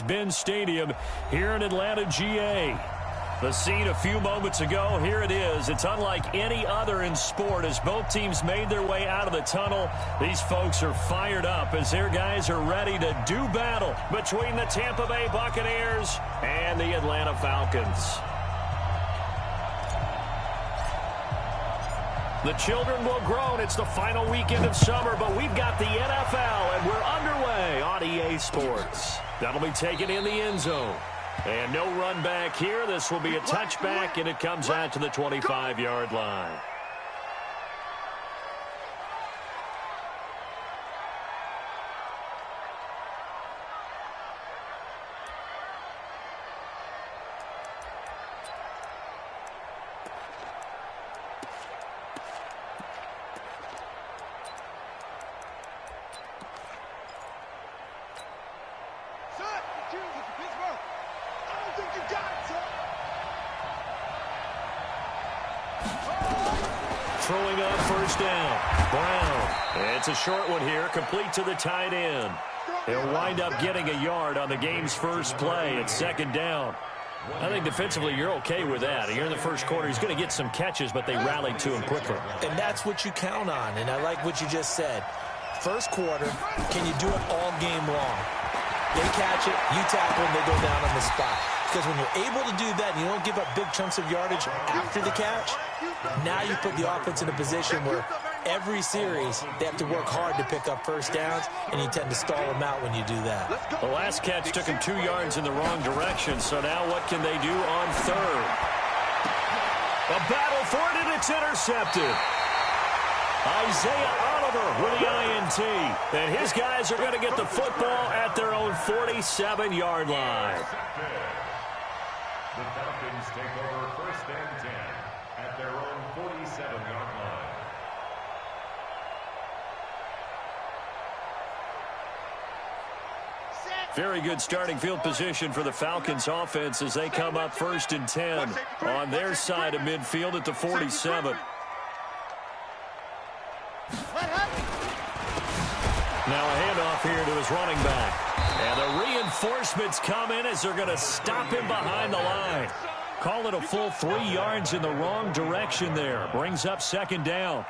Mercedes-Benz Stadium here in Atlanta, GA. The scene a few moments ago, here it is. It's unlike any other in sport as both teams made their way out of the tunnel. These folks are fired up as their guys are ready to do battle between the Tampa Bay Buccaneers and the Atlanta Falcons. The children will groan. It's the final weekend of summer, but we've got the NFL, and we're underway on EA Sports. That'll be taken in the end zone. And no run back here. This will be a touchback, and it comes out to the 25-yard line. Throwing up first down. Brown. It's a short one here, complete to the tight end. He'll wind up getting a yard on the game's first play at second down. I think defensively you're okay with that. Here in the first quarter, he's going to get some catches, but they rallied to him quickly. And that's what you count on, and I like what you just said. First quarter, can you do it all game long? They catch it, you tackle them, they go down on the spot. Because when you're able to do that and you don't give up big chunks of yardage after the catch, now you put the offense in a position where every series they have to work hard to pick up first downs, and you tend to stall them out when you do that. The last catch took him 2 yards in the wrong direction, so now what can they do on third? A battle for it, and it's intercepted. Isaiah Oliver with the INT. And his guys are going to get the football at their own 47-yard line. The Falcons take over first and 10 at their own 47-yard line. Very good starting field position for the Falcons offense as they come up first and 10 on their side of midfield at the 47. Now a handoff here to his running back. And the reinforcements come in as they're going to stop him behind the line. Call it a full 3 yards in the wrong direction there. Brings up second down.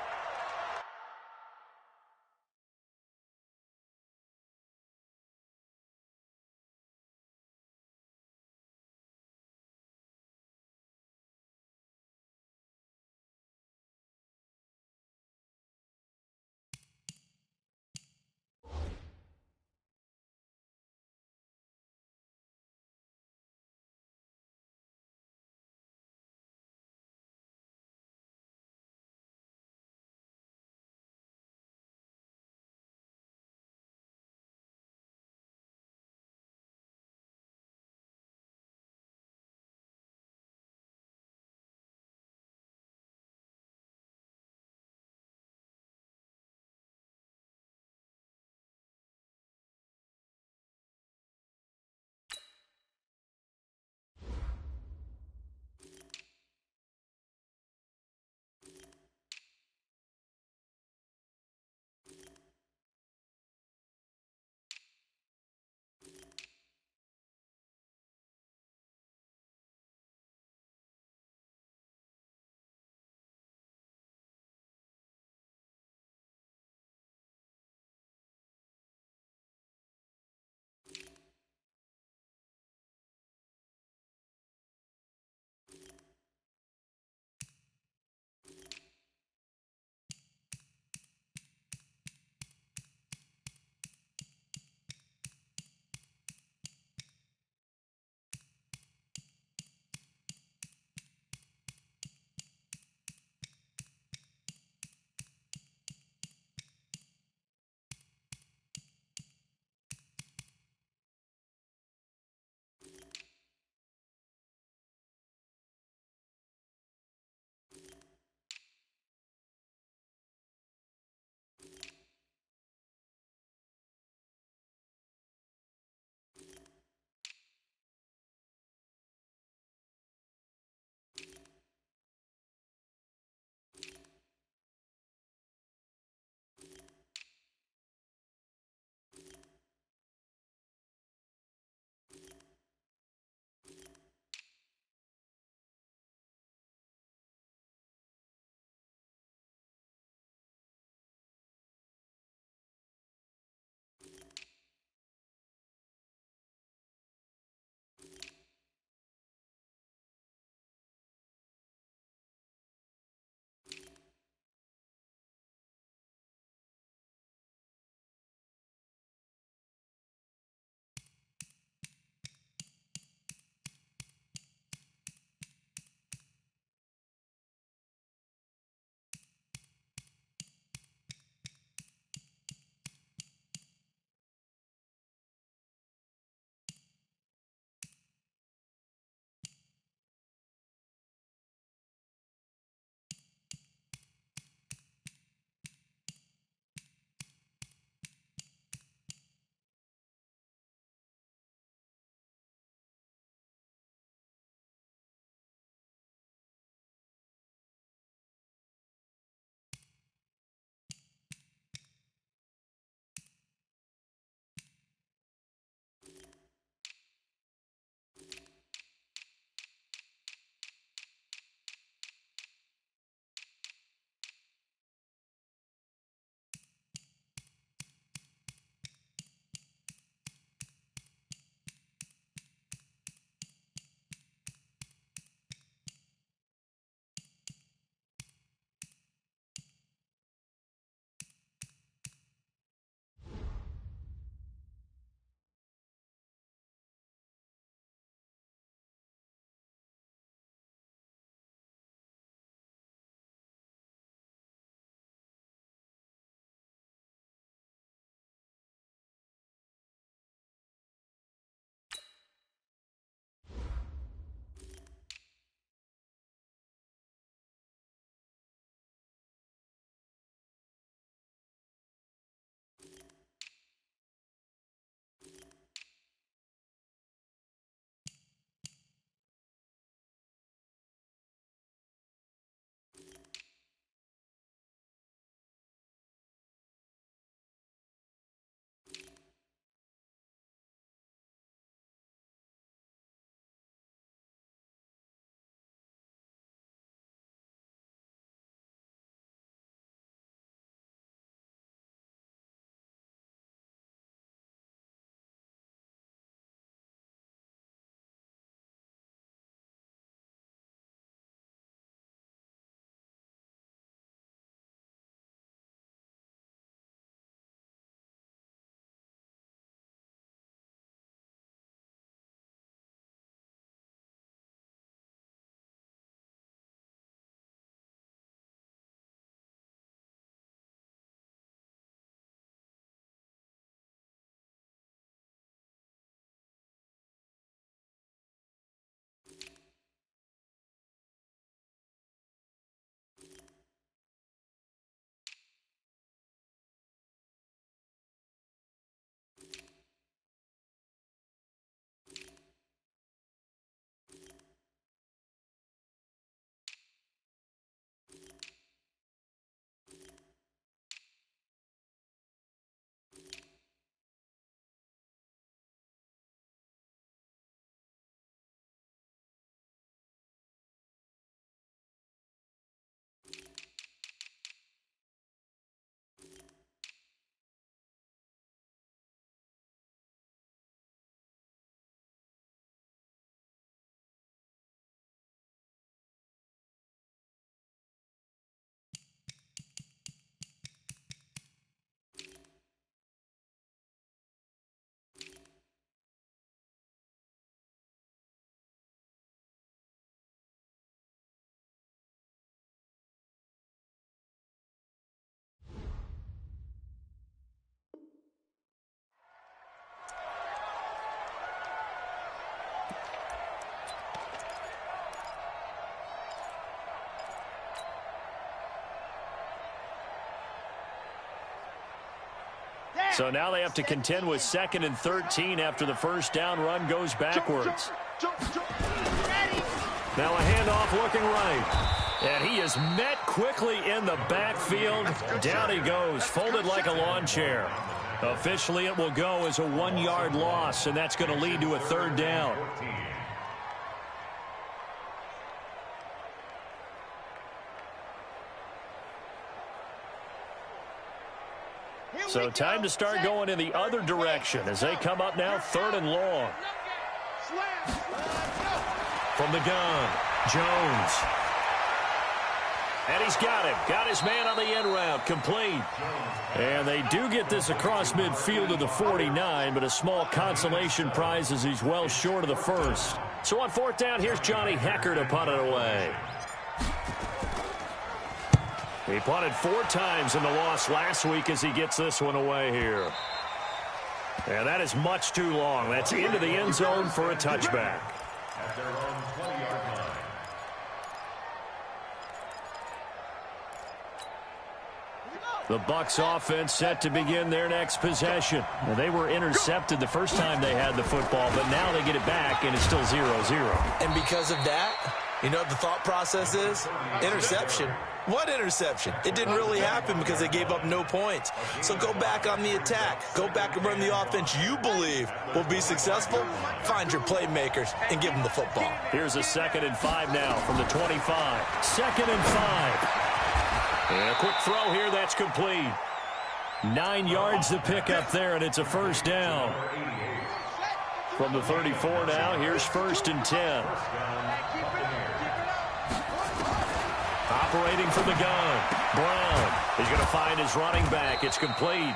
So now they have to contend with 2nd and 13 after the first down run goes backwards. Now a handoff looking right. And he is met quickly in the backfield. Down he goes, folded like a lawn chair. Officially, it will go as a 1-yard loss, and that's going to lead to a 3rd down. So time to start going in the other direction as they come up now 3rd and long. From the gun, Jones. And he's got him. Got his man on the end route. Complete. And they do get this across midfield to the 49, but a small consolation prize as he's well short of the first. So on 4th down, here's Johnny Hecker to punt it away. He punted 4 times in the loss last week as he gets this one away here. And that is much too long. That's into the end zone for a touchback. At their own 20-yard line. The Bucs offense set to begin their next possession. Now, they were intercepted the first time they had the football, but now they get it back, and it's still 0-0. And because of that, you know what the thought process is? Interception. What interception? It didn't really happen because they gave up no points. So go back on the attack. Go back and run the offense you believe will be successful. Find your playmakers and give them the football. Here's a 2nd and 5 now from the 25. 2nd and 5. And a quick throw here. That's complete. 9 yards to pick up there, and it's a 1st down. From the 34 now, here's 1st and 10. Operating from the gun, Brown. He's going to find his running back. It's complete.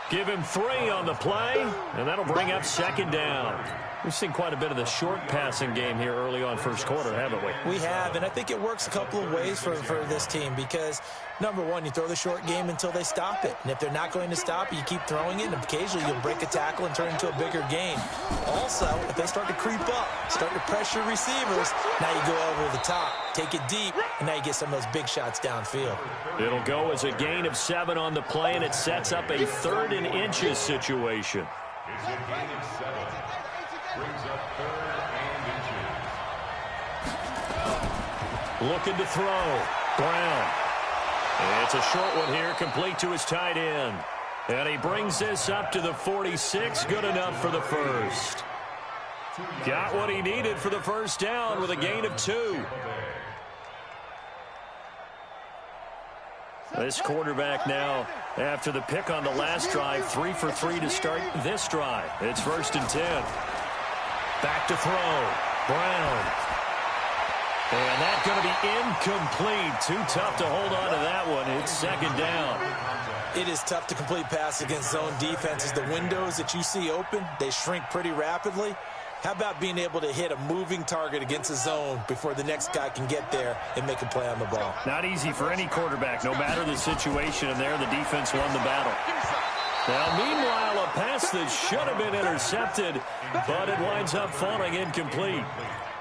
Give him 3 on the play, and that'll bring up 2nd down. We've seen quite a bit of the short passing game here early on first quarter, haven't we? We have, and I think it works a couple of ways for this team because, number one, you throw the short game until they stop it. And if they're not going to stop it, you keep throwing it, and occasionally you'll break a tackle and turn into a bigger gain. Also, if they start to creep up, start to pressure receivers, now you go over the top, take it deep, and now you get some of those big shots downfield. It'll go as a gain of 7 on the play, and it sets up a 3rd and inches situation. It's a gain of 7. Brings up 3rd and inches. Looking to throw. Brown. It's a short one here, complete to his tight end. And he brings this up to the 46. Good enough for the first. Got what he needed for the 1st down with a gain of 2. This quarterback now, after the pick on the last drive, 3 for 3 to start this drive. It's 1st and 10. Back to throw. Brown. And that's going to be incomplete. Too tough to hold on to that one. It's 2nd down. It is tough to complete pass against zone defenses. The windows that you see open, they shrink pretty rapidly. How about being able to hit a moving target against a zone before the next guy can get there and make a play on the ball? Not easy for any quarterback, no matter the situation, and there the defense won the battle. Now, meanwhile, a pass that should have been intercepted, but it winds up falling incomplete.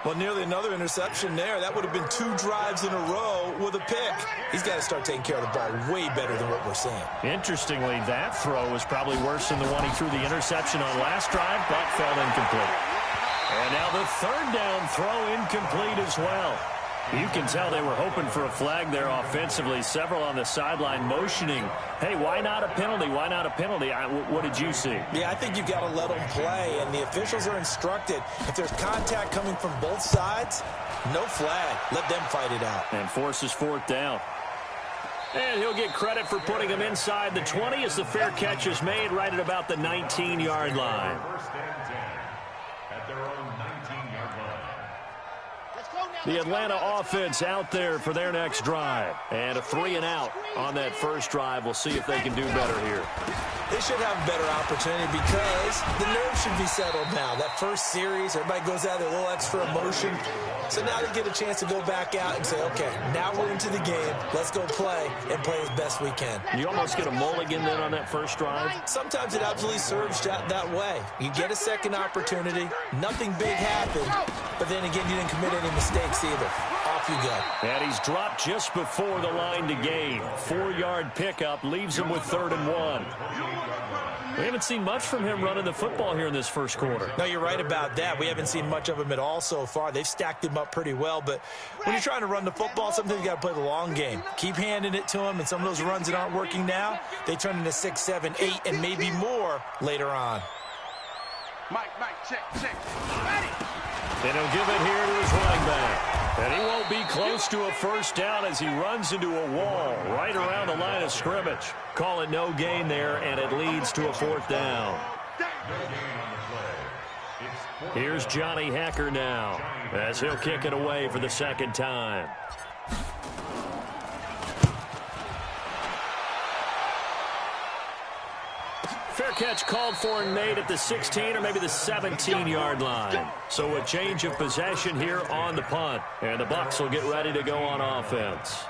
Well, nearly another interception there. That would have been 2 drives in a row with a pick. He's got to start taking care of the ball way better than what we're seeing. Interestingly, that throw was probably worse than the one he threw the interception on last drive, but fell incomplete. And now the 3rd down throw incomplete as well. You can tell they were hoping for a flag there offensively. Several on the sideline motioning, hey, why not a penalty? Why not a penalty? What did you see? Yeah, I think you've got to let them play, and the officials are instructed. If there's contact coming from both sides, no flag. Let them fight it out. And forces 4th down. And he'll get credit for putting him inside the 20 as the fair catch is made right at about the 19-yard line. 1st and 10 at their own 19-yard line. The Atlanta offense out there for their next drive. And a 3-and-out on that first drive. We'll see if they can do better here. They should have a better opportunity because the nerves should be settled now. That first series, everybody goes out there, a little extra emotion. So now they get a chance to go back out and say, okay, now we're into the game. Let's go play and play as best we can. You almost get a mulligan then on that first drive? Sometimes it absolutely serves that way. You get a second opportunity. Nothing big happened. But then again, you didn't commit any mistakes either. Off you go. And he's dropped just before the line to gain. 4-yard pickup leaves him with 3rd and 1. We haven't seen much from him running the football here in this first quarter. No, you're right about that. We haven't seen much of him at all so far. They've stacked him up pretty well, but when you're trying to run the football, sometimes you got to play the long game. Keep handing it to him, and some of those runs that aren't working now, they turn into 6, 7, 8, and maybe more later on. Mike, check. Ready. And he'll give it here to his running back. And he won't be close to a first down as he runs into a wall right around the line of scrimmage. Call it no gain there, and it leads to a 4th down. Here's Johnny Hacker now as he'll kick it away for the 2nd time. Fair catch called for and made at the 16 or maybe the 17-yard line. So a change of possession here on the punt. And the Bucs will get ready to go on offense.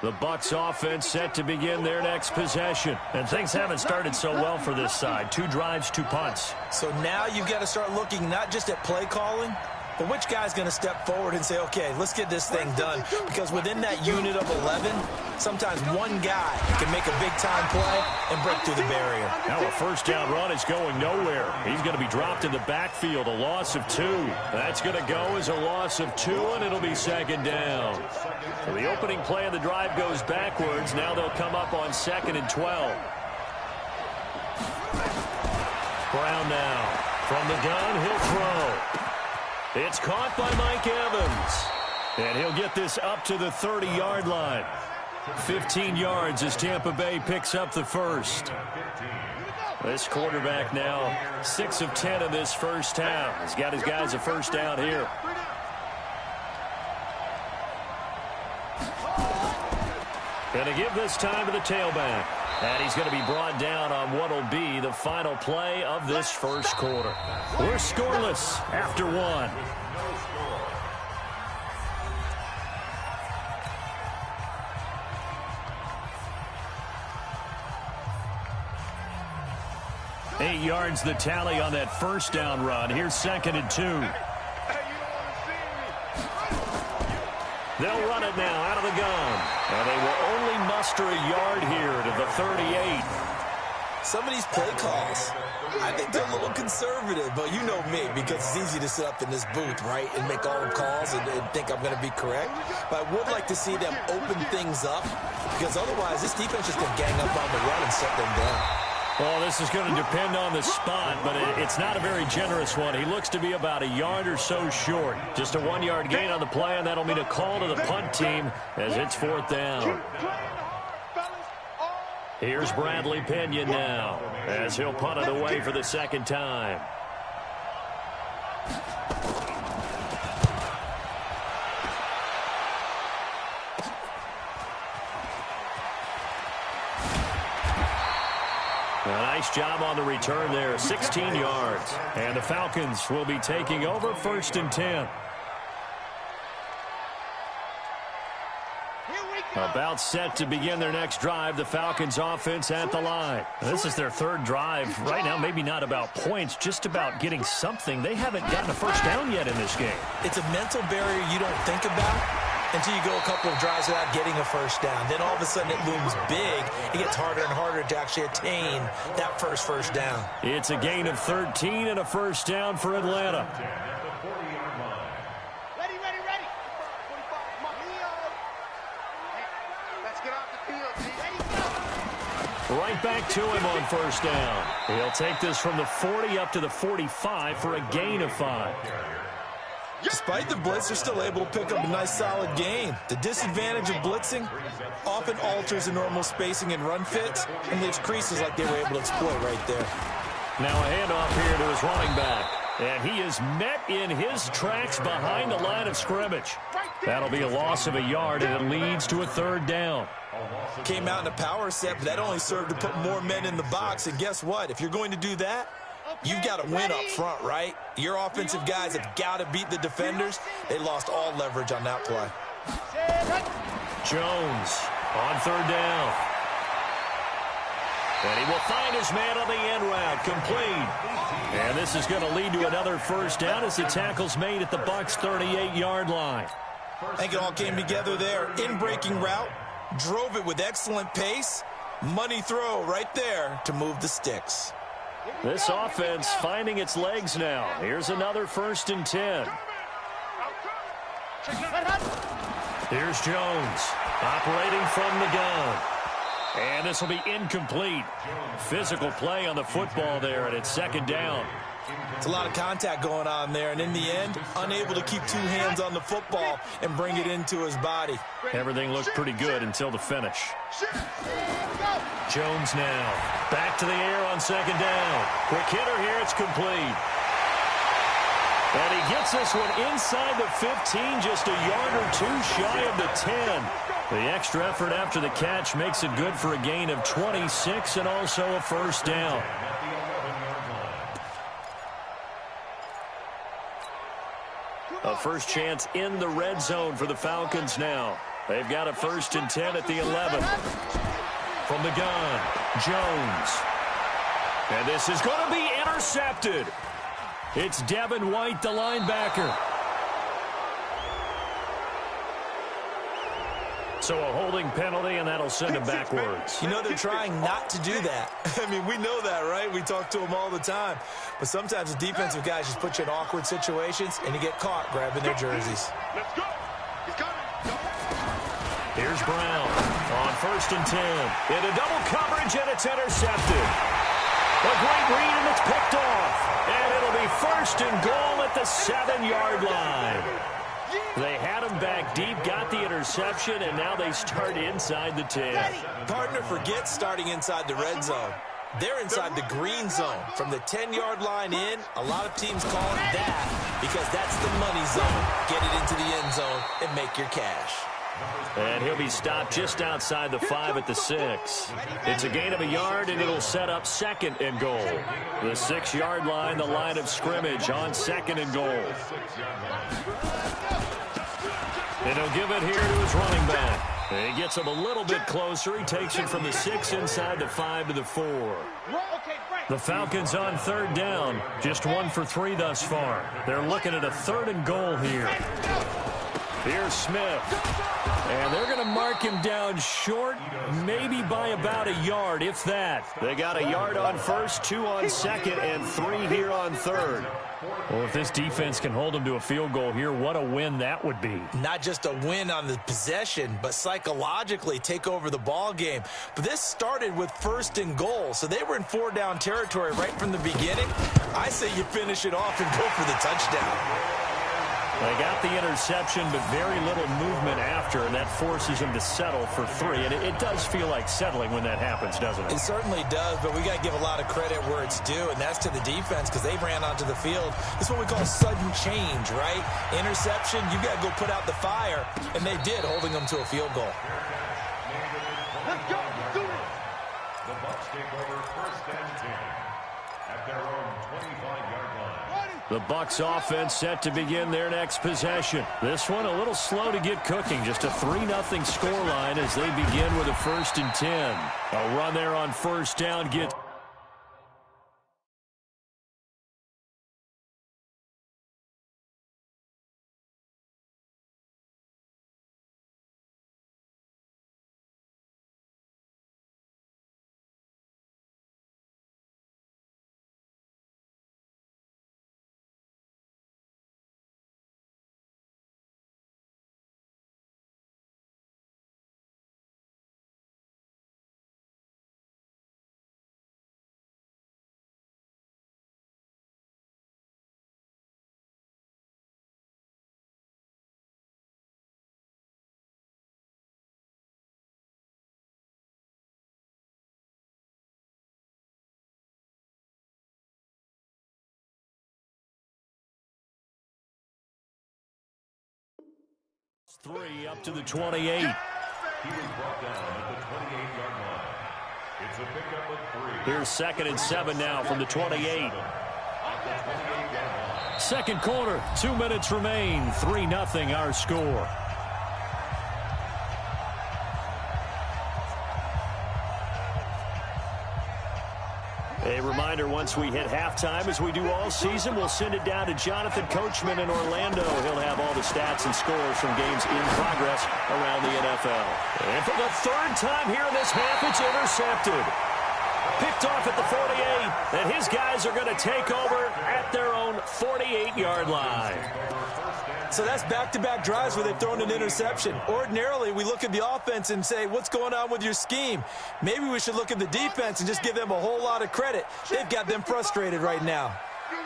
The Bucs offense set to begin their next possession. And things haven't started so well for this side. 2 drives, 2 punts. So now you've got to start looking not just at play calling, but which guy's going to step forward and say, okay, let's get this thing done. Because within that unit of 11, sometimes one guy can make a big-time play and break through the barrier. Now a first down run is going nowhere. He's going to be dropped in the backfield, a loss of 2. That's going to go as a loss of 2, and it'll be 2nd down. So the opening play of the drive goes backwards. Now they'll come up on 2nd and 12. Brown now. From the gun, he'll throw. It's caught by Mike Evans. And he'll get this up to the 30-yard line. 15 yards as Tampa Bay picks up the first. This quarterback now 6 of 10 in this first half. He's got his guys a first down here. Going to give this time to the tailback. And he's going to be brought down on what will be the final play of this first quarter. We're scoreless after 1. Eight yards the tally on that first down run. Here's 2nd and 2. They'll run it now out of the gun. And they will only muster a yard here to the 38. Some of these play calls, I think they're a little conservative, but you know me, because it's easy to sit up in this booth, right, and make all the calls and think I'm going to be correct. But I would like to see them open things up, because otherwise this defense is going to gang up on the run and shut them down. Well, this is going to depend on the spot, but it's not a very generous one. He looks to be about a yard or so short. Just a 1-yard gain on the play, and that'll mean a call to the punt team as it's 4th down. Here's Bradley Pinion now as he'll punt it away for the 2nd time. A nice job on the return there, 16 yards. And the Falcons will be taking over 1st and 10. About set to begin their next drive, the Falcons offense at the line. This is their 3rd drive. Right now, maybe not about points, just about getting something. They haven't gotten a first down yet in this game. It's a mental barrier you don't think about until you go a couple of drives without getting a first down. Then all of a sudden it looms big. It gets harder and harder to actually attain that first down. It's a gain of 13 and a first down for Atlanta. Right back to him on first down. He'll take this from the 40 up to the 45 for a gain of 5. Despite the blitz, they're still able to pick up a nice solid gain. The disadvantage of blitzing often alters the normal spacing and run fits and leaves creases like they were able to exploit right there. Now a handoff here to his running back. And he is met in his tracks behind the line of scrimmage. That'll be a loss of a yard, and it leads to a third down. Came out in a power set, but that only served to put more men in the box. And guess what? If you're going to do that, you've got to win up front, right? Your offensive guys have got to beat the defenders. They lost all leverage on that play. Jones on third down. And he will find his man on the end route, complete. And this is going to lead to another first down as the tackle's made at the Bucs' 38-yard line. I think it all came together there. In-breaking route, drove it with excellent pace. Money throw right there to move the sticks. This offense finding its legs now. Here's another 1st and 10. Here's Jones operating from the gun. And this will be incomplete. Physical play on the football there, and it's 2nd down. It's a lot of contact going on there, and in the end, unable to keep 2 hands on the football and bring it into his body. Everything looked pretty good until the finish. Jones now back to the air on 2nd down. Quick hitter here, it's complete. And he gets this one inside the 15, just a yard or 2 shy of the 10. The extra effort after the catch makes it good for a gain of 26 and also a first down. A first chance in the red zone for the Falcons now. They've got a 1st and 10 at the 11. From the gun, Jones. And this is going to be intercepted. It's Devin White, the linebacker. So a holding penalty, and that'll send him backwards. You know, they're trying not to do that. I mean, we know that, right? We talk to them all the time. But sometimes the defensive guys just put you in awkward situations, and you get caught grabbing their jerseys. Let's go. He's coming. Here's Brown on 1st and 10. Into double coverage, and it's intercepted. A great read, and it's picked off. And it'll be 1st and goal at the 7-yard line. They had him back deep, got the interception, and now they start inside the 10. Partner forgets starting inside the red zone. They're inside the green zone. From the 10-yard line in, a lot of teams call it that because that's the money zone. Get it into the end zone and make your cash. And he'll be stopped just outside the 5 at the 6. It's a gain of a yard, and it'll set up 2nd and goal. The 6-yard line, the line of scrimmage on 2nd and goal. And he'll give it here to his running back. And he gets him a little bit closer. He takes it from the 6 inside the 5 to the 4. The Falcons on 3rd down. Just 1 for 3 thus far. They're looking at a 3rd and goal here. Here's Smith. And they're going to mark him down short, maybe by about a yard, if that. They got a yard on 1st, 2 on 2nd, and 3 here on 3rd. Well, if this defense can hold them to a field goal here, what a win that would be. Not just a win on the possession, but psychologically take over the ball game. But this started with 1st and goal, so they were in 4-down territory right from the beginning. I say you finish it off and go for the touchdown. They got the interception, but very little movement after, and that forces them to settle for 3. And it does feel like settling when that happens, doesn't it? It certainly does, but we got to give a lot of credit where it's due, and that's to the defense because they ran onto the field. It's what we call sudden change, right? Interception, you got to go put out the fire, and they did, holding them to a field goal. Let's go. Do it. The Bucs take over 1st and 10 at their own 25-yard line. The Bucs offense set to begin their next possession. This one a little slow to get cooking. Just a 3-0 scoreline as they begin with a 1st and 10. A run there on 1st down gets 3 up to the 28. He was brought down at the 28-yard line. It's a pickup of 3. Here's 2nd and 7 now from the 28. Second quarter, 2 minutes remain. 3-0 our score. A reminder, once we hit halftime, as we do all season, we'll send it down to Jonathan Coachman in Orlando. He'll have all the stats and scores from games in progress around the NFL. And for the third time here in this half, it's intercepted. Picked off at the 48, and his guys are going to take over at their own 48-yard line. So that's back-to-back drives where they've thrown an interception. Ordinarily, we look at the offense and say, what's going on with your scheme? Maybe we should look at the defense and just give them a whole lot of credit. They've got them frustrated right now.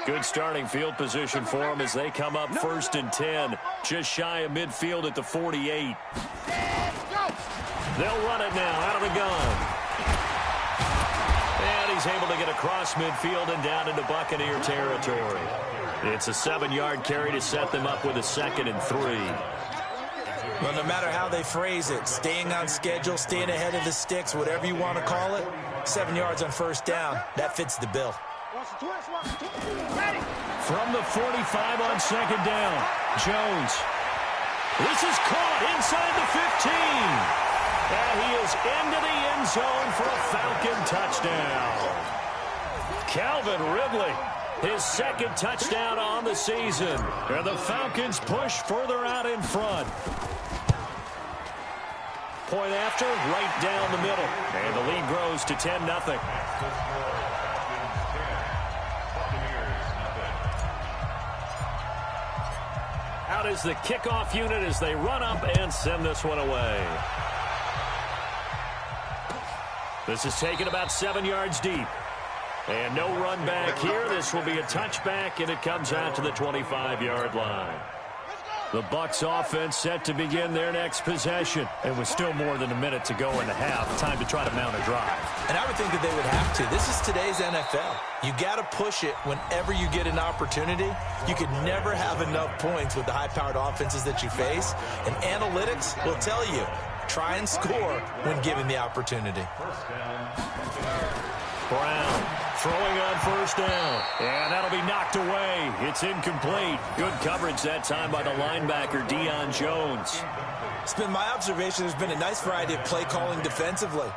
Good starting field position for them as they come up 1st and 10, just shy of midfield at the 48. They'll run it now out of the gun. And he's able to get across midfield and down into Buccaneer territory. It's a 7-yard carry to set them up with a 2nd and 3. Well, no matter how they phrase it, staying on schedule, staying ahead of the sticks, whatever you want to call it, 7 yards on 1st down, that fits the bill. From the 45 on 2nd down, Jones. This is caught inside the 15. And he is into the end zone for a Falcon touchdown. Calvin Ridley, his 2nd touchdown on the season. And the Falcons push further out in front. Point after, right down the middle. And the lead grows to 10-0. Out is the kickoff unit as they run up and send this one away. This is taken about 7 yards deep. And no run back here. This will be a touchback, and it comes out to the 25-yard line. The Bucs offense set to begin their next possession. And with still more than a minute to go in the half, time to try to mount a drive. And I would think that they would have to. This is today's NFL. You got to push it whenever you get an opportunity. You could never have enough points with the high-powered offenses that you face. And analytics will tell you, try and score when given the opportunity. Brown throwing on 1st down. And that'll be knocked away. It's incomplete. Good coverage that time by the linebacker, Deion Jones. It's been my observation there's been a nice variety of play calling defensively.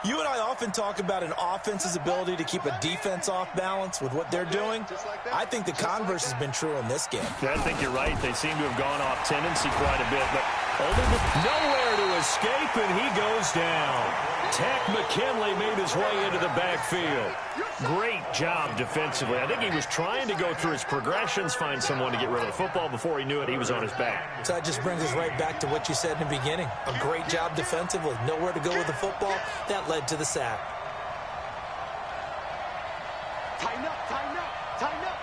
You and I often talk about an offense's ability to keep a defense off balance with what they're doing. I think the converse has been true in this game. I think you're right. They seem to have gone off tendency quite a bit, but nowhere to escape, and he goes down. Tack McKinley made his way into the backfield. Great job defensively. I think he was trying to go through his progressions, find someone to get rid of the football. Before he knew it, he was on his back. So that just brings us right back to what you said in the beginning. A great job defensively. Nowhere to go with the football. That led to the sack. Tighten up, tighten up, tighten up.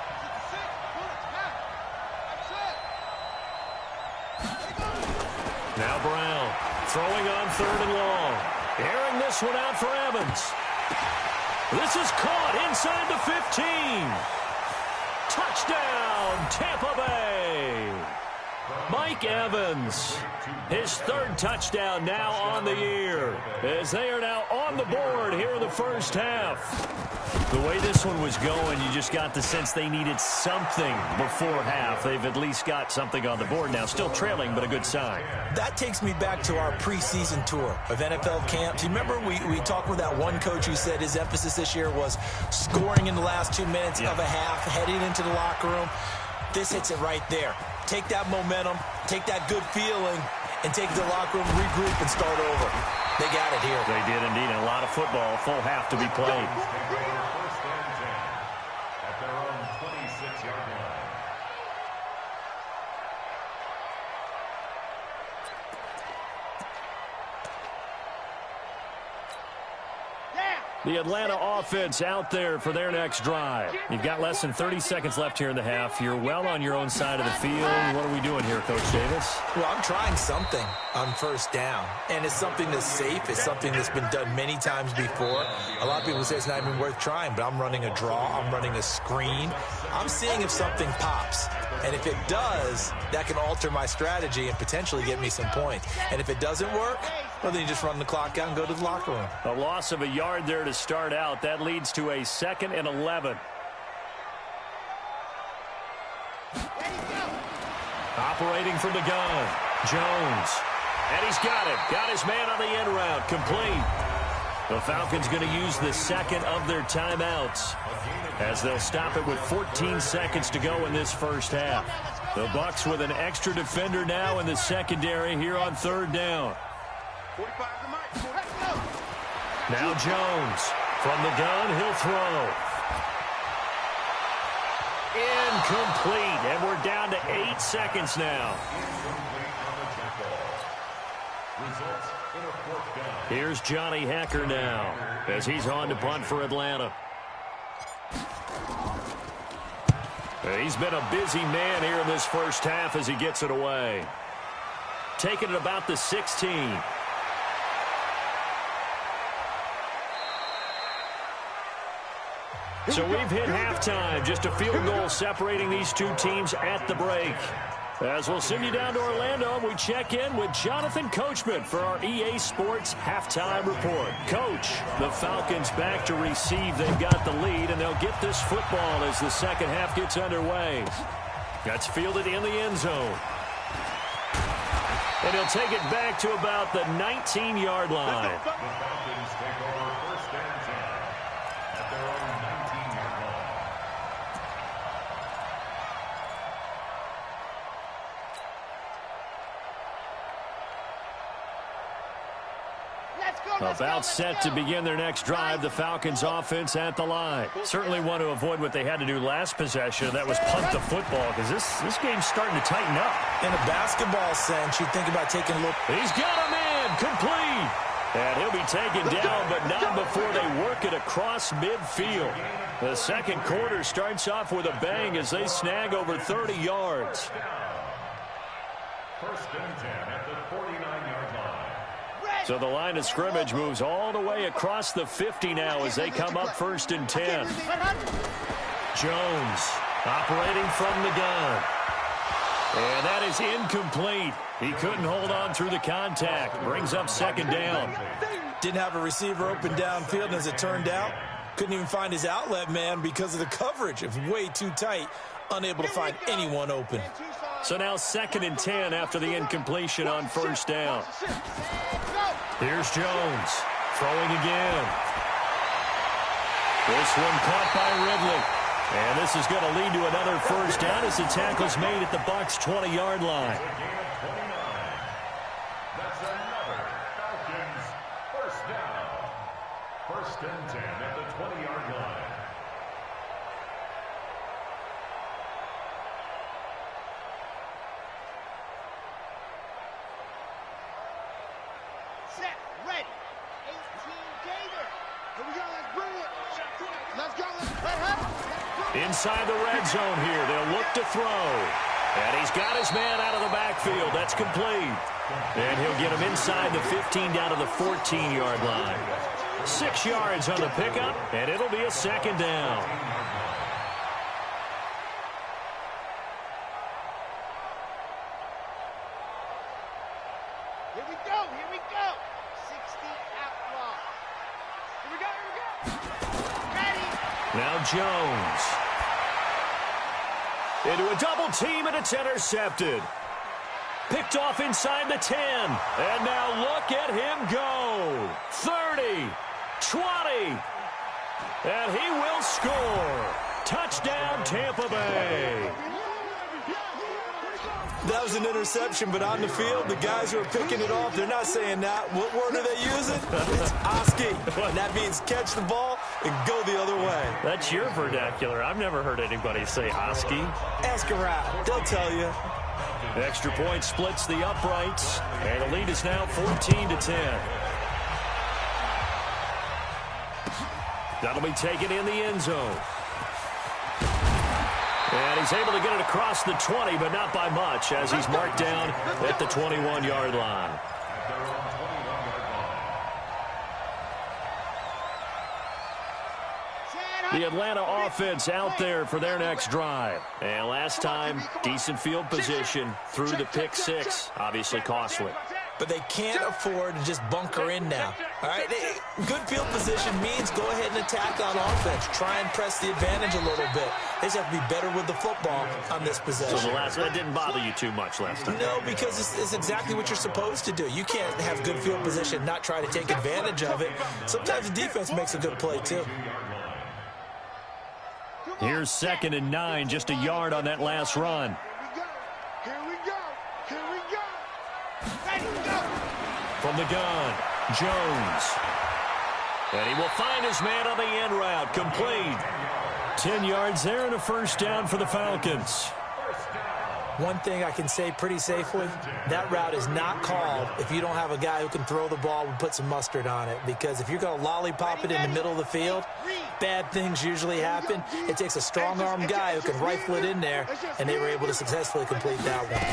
Now Brown throwing on 3rd and long. Airing this one out for Evans. This is caught inside the 15. Touchdown, Tampa Bay. Mike Evans, his 3rd touchdown now on the year, as they are now on the board here in the 1st half. The way this one was going, you just got the sense they needed something before half. They've at least got something on the board now. Still trailing, but a good sign. That takes me back to our preseason tour of NFL camps. You remember we talked with that one coach who said his emphasis this year was scoring in the last 2 minutes of a half, heading into the locker room. This hits it right there. Take that momentum, take that good feeling, and take it to the locker room, regroup, and start over. They got it here. They did indeed. And a lot of football, full half to be played. At their own 26-yard line. Yeah. The Atlanta offense out there for their next drive. You've got less than 30 seconds left here in the half. You're well on your own side of the field. What are we doing here, Coach Davis? Well, I'm trying something on first down, and it's something that's safe. It's something that's been done many times before. A lot of people say it's not even worth trying, but I'm running a draw. I'm running a screen. I'm seeing if something pops, and if it does, that can alter my strategy and potentially get me some points. And if it doesn't work, well, then you just run the clock out and go to the locker room. A loss of a yard there to start out. That leads to a 2nd and 11. Operating from the gun, Jones. And he's got it. Got his man on the end route. Complete. The Falcons going to use the 2nd of their timeouts as they'll stop it with 14 seconds to go in this first half. The Bucs with an extra defender now in the secondary here on 3rd down. Now Jones from the gun, he'll throw. Incomplete, and we're down to 8 seconds now. Here's Johnny Hecker now as he's on to punt for Atlanta. He's been a busy man here in this first half as he gets it away. Taking it about the 16. So we've hit halftime. Just a field goal separating these two teams at the break. As we'll send you down to Orlando, we check in with Jonathan Coachman for our EA Sports Halftime Report. Coach, the Falcons back to receive. They've got the lead, and they'll get this football as the second half gets underway. That's fielded in the end zone. And he'll take it back to about the 19-yard line. The Falcons take over 1st and 10 at their own 19-yard line. About set to begin their next drive, the Falcons offense at the line. Certainly want to avoid what they had to do last possession. That was punt the football, because this game's starting to tighten up. In a basketball sense, you think about taking a look. He's got a man, complete. And he'll be taken down, but not before they work it across midfield. The second quarter starts off with a bang as they snag over 30 yards. 1st and 10 at the 49-yard line. So the line of scrimmage moves all the way across the 50 now as they come up 1st and 10. Jones operating from the gun. And that is incomplete. He couldn't hold on through the contact. Brings up 2nd down. Didn't have a receiver open downfield, and as it turned out, couldn't even find his outlet man because of the coverage. It was way too tight. Unable to find anyone open. So now 2nd and 10 after the incompletion on 1st down. Here's Jones throwing again. This one caught by Ridley. And this is going to lead to another 1st down as the tackle's made at the Bucs 20-yard line. That's another Falcons 1st down. 1st and 10 at the 20-yard line. Set, ready. 18 Gator. Here we go, let's bring it. Let's go, let's Inside the red zone here, they'll look to throw. And he's got his man out of the backfield. That's complete. And he'll get him inside the 15 down to the 14-yard line. 6 yards on the pickup, and it'll be a 2nd down. Here we go, here we go. 60 outlaw. Here we go. Ready. Now Jones. Into a double team, and it's intercepted. Picked off inside the 10. And now look at him go. 30, 20. And he will score. Touchdown, Tampa Bay. That was an interception, but on the field, the guys who are picking it off, they're not saying that. What word are they using? It's Oski. And that means catch the ball and go the other way. That's your vernacular. I've never heard anybody say Oski. Ask around. They'll tell you. Extra point splits the uprights, and the lead is now 14-10. That'll be taken in the end zone. And he's able to get it across the 20, but not by much, as he's marked down at the 21-yard line. The Atlanta offense out there for their next drive. And last time, decent field position through the pick six. Obviously costly. But they can't afford to just bunker in now. All right, good field position means go ahead and attack on offense. Try and press the advantage a little bit. They just have to be better with the football on this possession. So the last one didn't bother you too much last time? No, because it's exactly what you're supposed to do. You can't have good field position, not try to take advantage of it. Sometimes the defense makes a good play, too. Here's 2nd and 9, just a yard on that last run. Here we go. Here we go. Ready, go. From the gun, Jones. And he will find his man on the end route, complete. 10 yards there and a first down for the Falcons. One thing I can say pretty safely, that route is not called if you don't have a guy who can throw the ball and put some mustard on it. Because if you're going to lollipop it in the middle of the field, bad things usually happen. It takes a strong-arm guy who can rifle it in there, and they were able to successfully complete that one.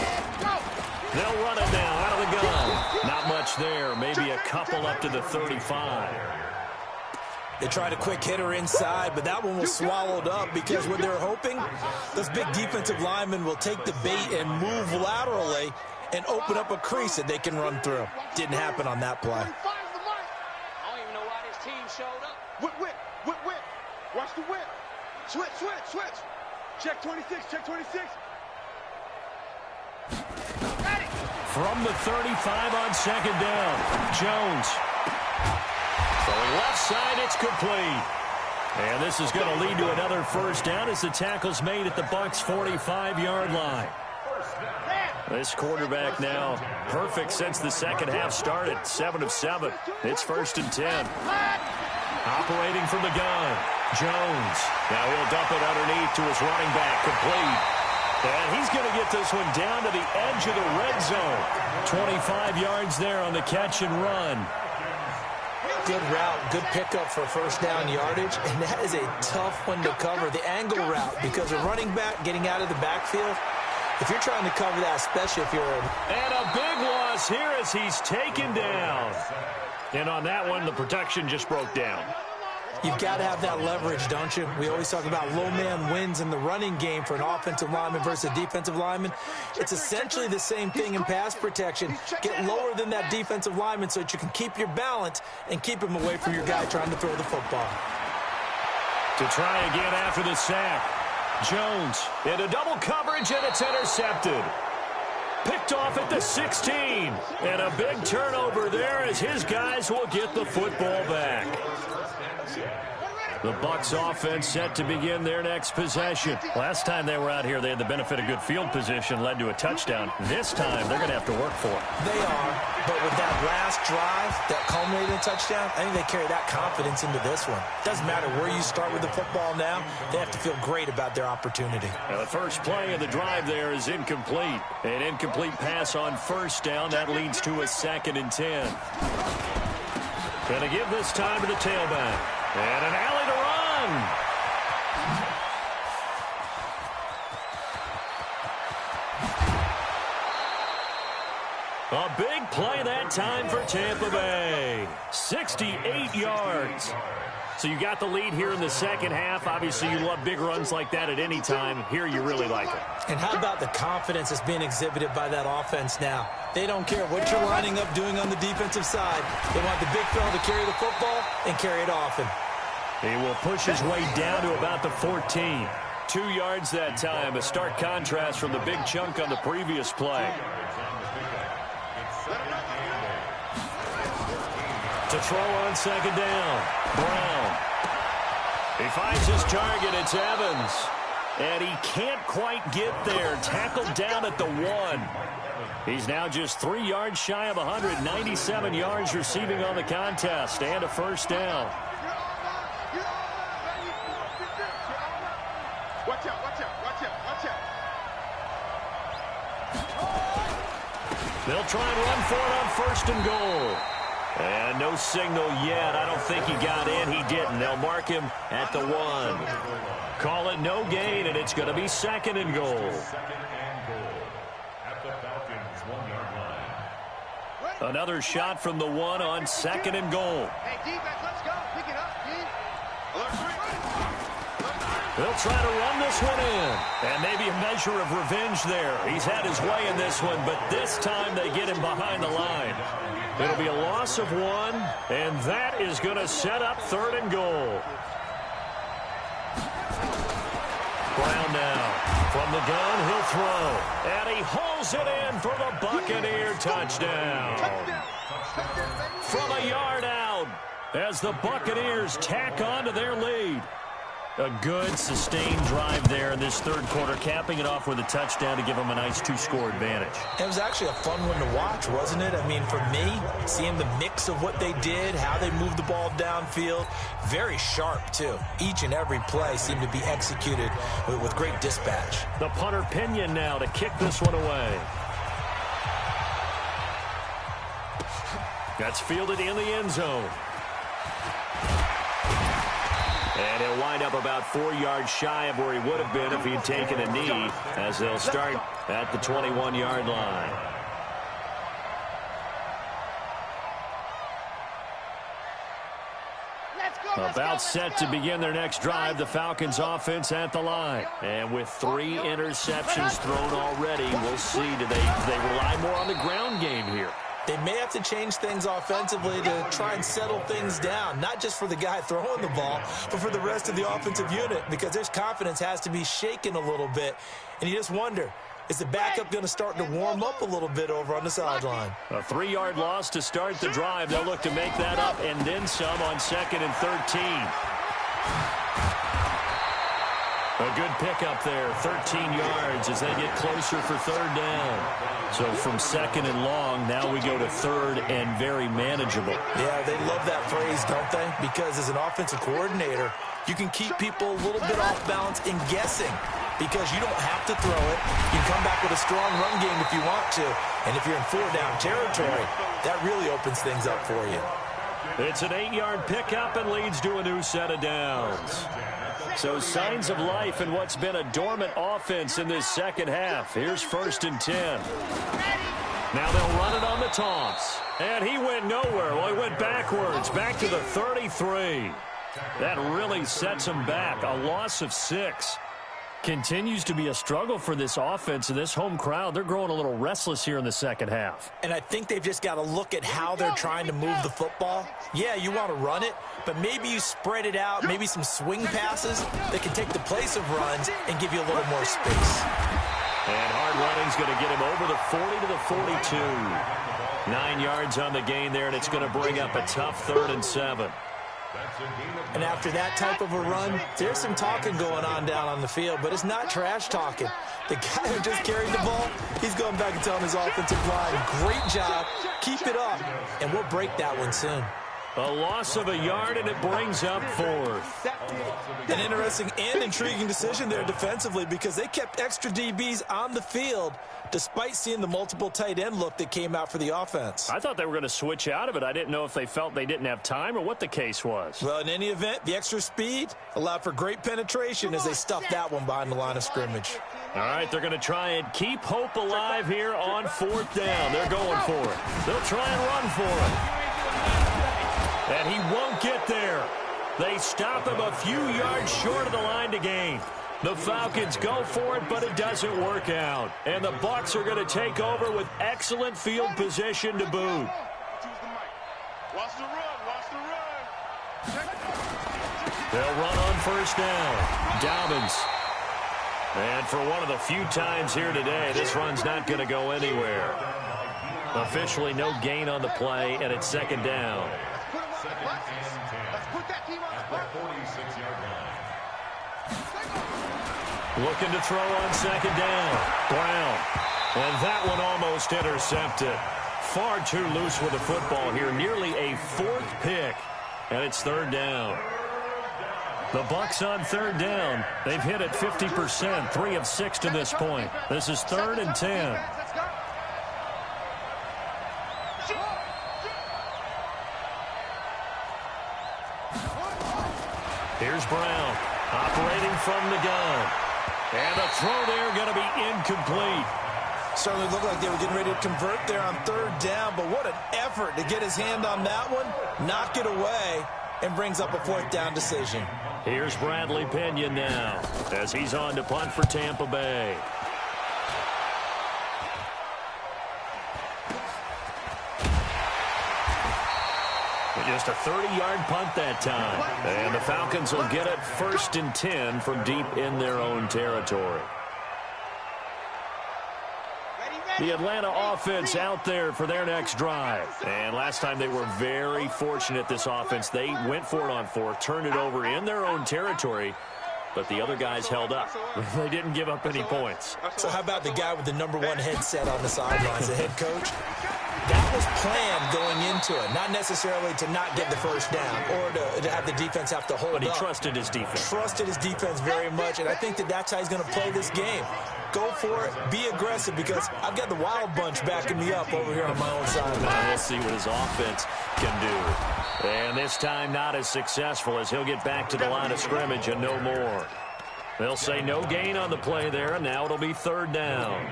They'll run it now out of the gun. Not much there, maybe a couple up to the 35. They tried a quick hitter inside, but that one was swallowed up because what they're hoping, those big defensive linemen will take the bait and move laterally and open up a crease that they can run through. Didn't happen on that play. I don't even know why this team showed up. Whip. Watch the whip. Switch. Check 26, check 26. From the 35 on 2nd down, Jones. Throwing left side, it's complete. And this is going to lead to another first down as the tackle's made at the Bucs' 45-yard line. This quarterback now perfect since the second half started. 7 of 7. It's 1st and 10. Operating from the gun, Jones. Now he'll dump it underneath to his running back, complete. And he's going to get this one down to the edge of the red zone. 25 yards there on the catch and run. Good route, good pickup for first down yardage, and that is a tough one to cover, the angle route, because a running back getting out of the backfield, if you're trying to cover that, especially if you're And a big loss here as he's taken down. And on that one, the protection just broke down. You've got to have that leverage, don't you? We always talk about low man wins in the running game for an offensive lineman versus a defensive lineman. It's essentially the same thing in pass protection. Get lower than that defensive lineman so that you can keep your balance and keep him away from your guy trying to throw the football. To try again after the sack. Jones into double coverage, and it's intercepted. Picked off at the 16. And a big turnover there as his guys will get the football back. The Bucs offense set to begin their next possession. Last time they were out here, they had the benefit of good field position, led to a touchdown. This time, they're going to have to work for it. They are, but with that last drive that culminated in a touchdown, I think they carry that confidence into this one. Doesn't matter where you start with the football now, they have to feel great about their opportunity. Now the first play of the drive there is incomplete. An incomplete pass on first down. That leads to a 2nd and 10. Going to give this time to the tailback. And an alley to run. A big play that time for Tampa Bay. 68 yards. So you got the lead here in the second half. Obviously, you love big runs like that at any time. Here, you really like it. And how about the confidence that's being exhibited by that offense now? They don't care what you're lining up doing on the defensive side. They want the big fella to carry the football and carry it often. He will push his way down to about the 14. 2 yards that time. A stark contrast from the big chunk on the previous play. To throw on second down. Brown. He finds his target. It's Evans. And he can't quite get there. Tackled down at the 1. He's now just 3 yards shy of 197 yards receiving on the contest. And a first down. Watch out. They'll try and run for it on 1st and goal. And no signal yet. I don't think he got in. He didn't. They'll mark him at the 1. Call it no gain, and it's going to be 2nd and goal. 2nd and goal at the Falcons' 1-yard line. Another shot from the 1 on 2nd and goal. Hey, defense, let's go. Pick it up, D. They'll try to run this one in. And maybe a measure of revenge there. He's had his way in this one, but this time they get him behind the line. It'll be a loss of 1, and that is going to set up 3rd and goal. Brown now. From the gun, he'll throw. And he hauls it in for the Buccaneer touchdown. From a yard out as the Buccaneers tack on to their lead. A good, sustained drive there in this 3rd quarter, capping it off with a touchdown to give them a nice 2-score advantage. It was actually a fun one to watch, wasn't it? I mean, for me, seeing the mix of what they did, how they moved the ball downfield, very sharp, too. Each and every play seemed to be executed with great dispatch. The punter Pinion now to kick this one away. That's fielded in the end zone. And he'll wind up about 4 yards shy of where he would have been if he had taken a knee, as they'll start at the 21-yard line. About set to begin their next drive, the Falcons offense at the line. And with 3 interceptions thrown already, we'll see, do they rely more on the ground game here? They may have to change things offensively to try and settle things down, not just for the guy throwing the ball, but for the rest of the offensive unit, because their confidence has to be shaken a little bit. And you just wonder, is the backup going to start to warm up a little bit over on the sideline? A 3-yard loss to start the drive. They'll look to make that up and then some on 2nd and 13. A good pickup there, 13 yards as they get closer for 3rd down. So from 2nd and long, now we go to 3rd and very manageable. Yeah, they love that phrase, don't they? Because as an offensive coordinator, you can keep people a little bit off balance in guessing because you don't have to throw it. You can come back with a strong run game if you want to. And if you're in 4-down territory, that really opens things up for you. It's an 8-yard pickup and leads to a new set of downs. So signs of life in what's been a dormant offense in this 2nd half. Here's 1st and 10. Now they'll run it on the toss. And he went nowhere. Well, he went backwards, back to the 33. That really sets him back. A loss of 6. Continues to be a struggle for this offense and this home crowd. They're growing a little restless here in the 2nd half. And I think they've just got to look at how they're trying to move the football. Yeah, you want to run it, but maybe you spread it out, maybe some swing passes that can take the place of runs and give you a little more space. And hard running's going to get him over the 40 to the 42. 9 yards on the gain there, and it's going to bring up a tough 3rd and 7. And after that type of a run, there's some talking going on down on the field, but it's not trash talking. The guy who just carried the ball, he's going back and telling his offensive line, great job, keep it up, and we'll break that one soon. A loss of a yard, and it brings up 4th. An interesting and intriguing decision there defensively because they kept extra DBs on the field despite seeing the multiple tight end look that came out for the offense. I thought they were going to switch out of it. I didn't know if they felt they didn't have time or what the case was. Well, in any event, the extra speed allowed for great penetration as they stuffed that one behind the line of scrimmage. All right, they're going to try and keep hope alive here on 4th down. They're going for it. They'll try and run for it. And he won't get there. They stop him a few yards short of the line to gain. The Falcons go for it, but it doesn't work out. And the Bucs are going to take over with excellent field position to boot. Watch the run, watch the run. They'll run on 1st down. Dobbins. And for one of the few times here today, this run's not going to go anywhere. Officially no gain on the play, and it's 2nd down. Let's put that team on the spot. 46-yard line. Looking to throw on 2nd down. Brown. And that one almost intercepted. Far too loose with the football here. Nearly a 4th pick. And it's 3rd down. The Bucs on 3rd down. They've hit it 50%. 3 of 6 to this point. This is 3rd and 10. Here's Brown operating from the gun. And the throw there going to be incomplete. Certainly looked like they were getting ready to convert there on third down, but what an effort to get his hand on that one, knock it away, and brings up a fourth down decision. Here's Bradley Pinion now as he's on to punt for Tampa Bay. Just a 30-yard punt that time. And the Falcons will get it 1st and 10 from deep in their own territory. The Atlanta offense out there for their next drive. And last time they were very fortunate, this offense. They went for it on 4th, turned it over in their own territory, but the other guys held up. They didn't give up any points. So how about the guy with the #1 headset on the sidelines, the head coach? That was planned going into it, not necessarily to not get the first down or to have the defense have to hold up. But he trusted his defense. Trusted his defense very much, and I think that's how he's going to play this game. Go for it, be aggressive, because I've got the wild bunch backing me up over here on my own side. Now we'll see what his offense can do. And this time not as successful as he'll get back to the line of scrimmage and no more. They'll say no gain on the play there, and now it'll be 3rd down.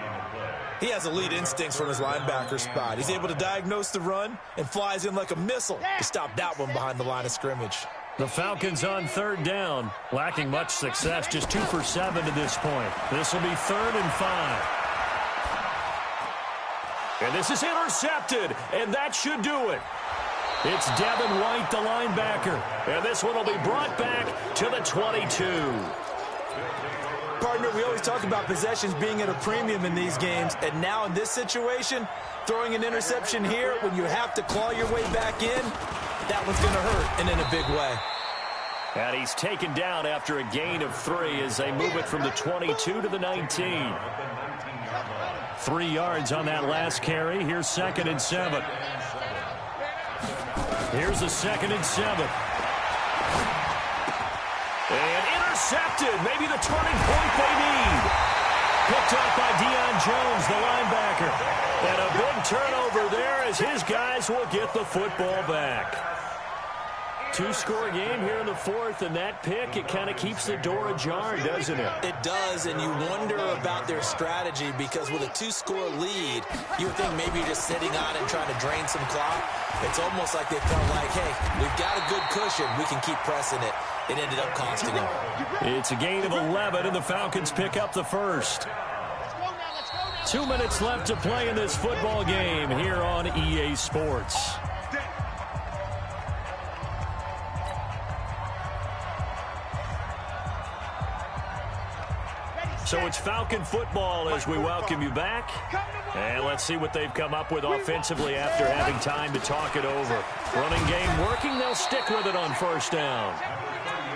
He has elite instincts from his linebacker spot. He's able to diagnose the run and flies in like a missile to stop that one behind the line of scrimmage. The Falcons on 3rd down, lacking much success, just 2 for 7 to this point. This will be 3rd and 5. And this is intercepted, and that should do it. It's Devin White, the linebacker, and this one will be brought back to the 22. Partner, we always talk about possessions being at a premium in these games, and now in this situation, throwing an interception here when you have to claw your way back in, that one's going to hurt, and in a big way. And he's taken down after a gain of 3 as they move it from the 22 to the 19. 3 yards on that last carry. Here's 2nd and 7. Here's the 2nd and 7. And intercepted. Maybe the turning point they need. Picked up by Deion Jones, the linebacker. And a big turnover there as his guys will get the football back. 2-score game here in the 4th, and that pick, it kind of keeps the door ajar, doesn't it? It does, and you wonder about their strategy, because with a 2-score lead, you would think maybe you're just sitting on it and trying to drain some clock. It's almost like they felt like, hey, we've got a good cushion. We can keep pressing it. It ended up costing them. It's a gain of 11, and the Falcons pick up the 1st. 2 minutes left to play in this football game here on EA Sports. So it's Falcon football as we welcome you back. And let's see what they've come up with offensively after having time to talk it over. Running game working. They'll stick with it on 1st down.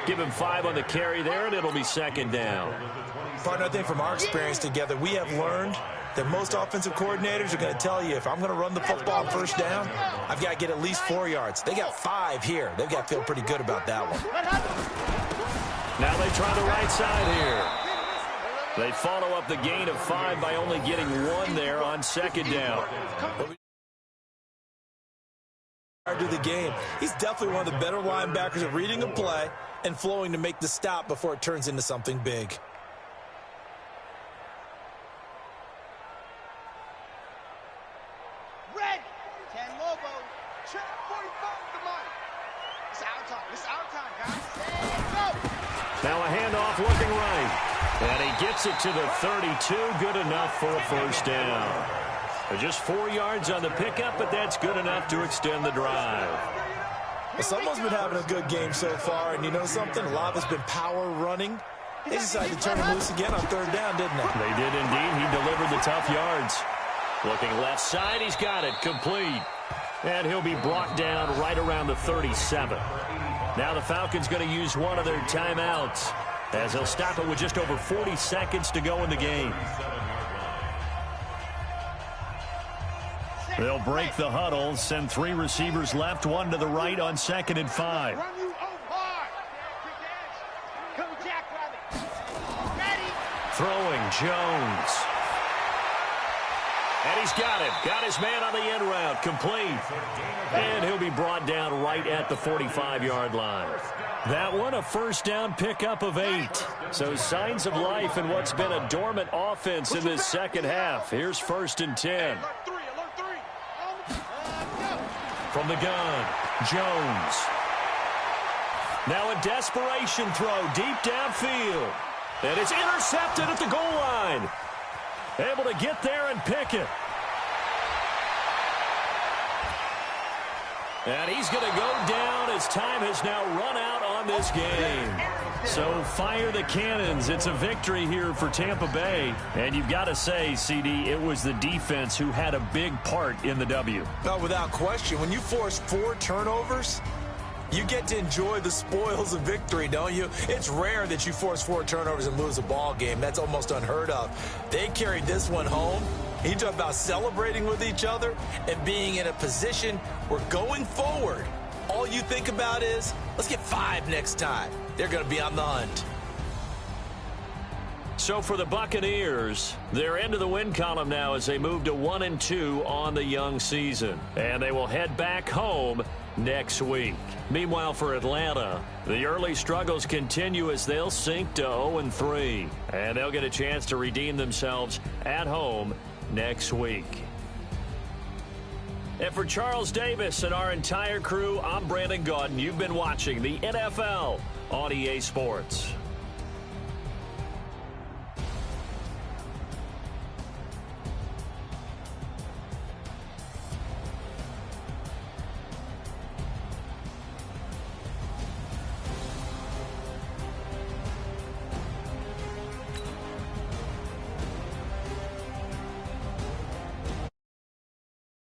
Give him 5 on the carry there, and it'll be 2nd down. Partner, I think from our experience together, we have learned that most offensive coordinators are going to tell you, if I'm going to run the football on 1st down, I've got to get at least 4 yards. They got 5 here. They've got to feel pretty good about that one. Now they try the right side here. They follow up the gain of 5 by only getting 1 there on 2nd down. To the game. He's definitely one of the better linebackers at reading a play and flowing to make the stop before it turns into something big. Red, 10 Lobo, check 45 the money. It's our time. It's our time, guys. Go. Now a handoff looking right. And he gets it to the 32. Good enough for a 1st down. Just 4 yards on the pickup, but that's good enough to extend the drive. Well, someone's been having a good game so far, and you know something? A lot of it's been power running. They decided to turn him loose again on 3rd down, didn't they? They did indeed. He delivered the tough yards. Looking left side, he's got it complete. And he'll be brought down right around the 37. Now the Falcons going to use one of their timeouts, as they'll stop it with just over 40 seconds to go in the game. They'll break the huddle, send 3 receivers left, 1 to the right on 2nd and 5. Throwing Jones. And he's got it. Got his man on the end route. Complete. And he'll be brought down right at the 45-yard line. That one, a first down pickup of 8. So signs of life in what's been a dormant offense in this second half. Here's 1st and 10. From the gun, Jones. Now a desperation throw deep downfield. And it's intercepted at the goal line. Able to get there and pick it. And he's going to go down as time has now run out on this game. So fire the cannons. It's a victory here for Tampa Bay. And you've got to say, CD, it was the defense who had a big part in the W. No, without question. When you force 4 turnovers, you get to enjoy the spoils of victory, don't you? It's rare that you force 4 turnovers and lose a ball game. That's almost unheard of. They carried this one home. You talk about celebrating with each other and being in a position where going forward, all you think about is, let's get 5 next time. They're going to be on the hunt. So for the Buccaneers, they're into the win column now as they move to 1-2 on the young season. And they will head back home next week. Meanwhile, for Atlanta, the early struggles continue as they'll sink to 0-3. And they'll get a chance to redeem themselves at home next week. And for Charles Davis and our entire crew, I'm Brandon Gaudin. You've been watching the NFL on EA Sports.